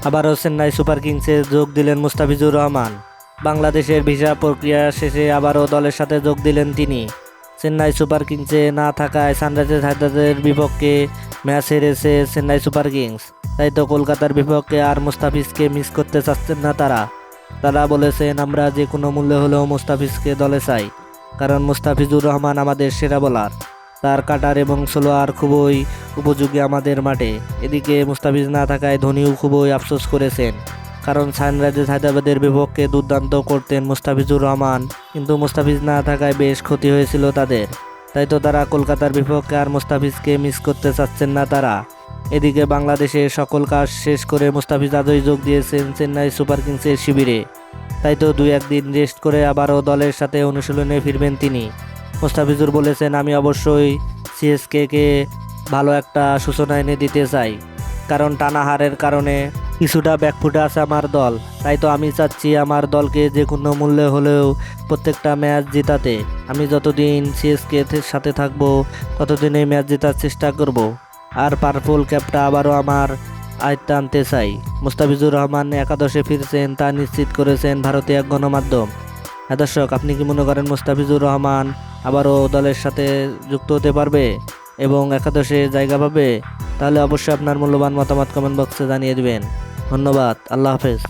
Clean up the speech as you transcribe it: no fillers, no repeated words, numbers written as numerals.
আবারও চেন্নাই সুপার কিংসে যোগ দিলেন মুস্তাফিজুর রহমান। বাংলাদেশের ভিসা প্রক্রিয়া শেষে আবারও দলের সাথে যোগ দিলেন তিনি। চেন্নাই সুপার কিংসে না থাকায় সানরাইজার্স হায়দ্রাবাদের বিপক্ষে ম্যাচ হেরেছে চেন্নাই সুপার কিংস। তাই তো কলকাতার বিপক্ষে আর মুস্তাফিজকে মিস করতে চাচ্ছেন না তারা। তারা বলেছেন, আমরা যে কোনো মূল্যে হলেও মুস্তাফিজকে দলে চাই, কারণ মুস্তাফিজুর রহমান আমাদের সেরা বোলার। তার কাটার এবং স্লোয়ার খুবই উপযোগী আমাদের মাঠে। এদিকে মুস্তাফিজ না থাকায় ধোনিও খুবই আফসোস করেছেন, কারণ সানরাইজার্স হায়দ্রাবাদের বিপক্ষে দুর্দান্ত করতেন মুস্তাফিজুর রহমান, কিন্তু মুস্তাফিজ না থাকায় বেশ ক্ষতি হয়েছিল তাদের। তাই তো তারা কলকাতার বিপক্ষে আর মুস্তাফিজকে মিস করতে চাচ্ছেন না তারা। এদিকে বাংলাদেশে সকল কাজ শেষ করে মুস্তাফিজ আজই যোগ দিয়েছেন চেন্নাই সুপার কিংসের শিবিরে। তাই তো 2-1 দিন রেস্ট করে আবারও দলের সাথে অনুশীলনে ফিরবেন তিনি। মুস্তাফিজুর বলেছেন, আমি অবশ্যই সিএসকে ভালো একটা সূচনা এনে দিতে চাই, কারণ টানা হারের কারণে কিছুটা ব্যাকফুটে আছে আমার দল। তাই তো আমি চাচ্ছি আমার দলকে যে কোনো মূল্যে হলেও প্রত্যেকটা ম্যাচ জেতাতে। আমি যতদিন সিএসকে সাথে থাকবো ততদিন এই ম্যাচ জেতার চেষ্টা করব, আর পার্পল ক্যাপটা আবারও আমার আয়ত্তে আনতে চাই। মুস্তাফিজুর রহমান একাদশে ফিরছেন তা নিশ্চিত করেছেন ভারতীয় এক গণমাধ্যম। হ্যাঁ দর্শক, আপনি কি মনে করেন মুস্তাফিজুর রহমান আবারও দলের সাথে যুক্ত হতে পারবে এবং একাদশে জায়গা পাবে? তাহলে অবশ্যই আপনার মূল্যবান মতামত কমেন্ট বক্সে জানিয়ে দিবেন। ধন্যবাদ। আল্লাহ হাফেজ।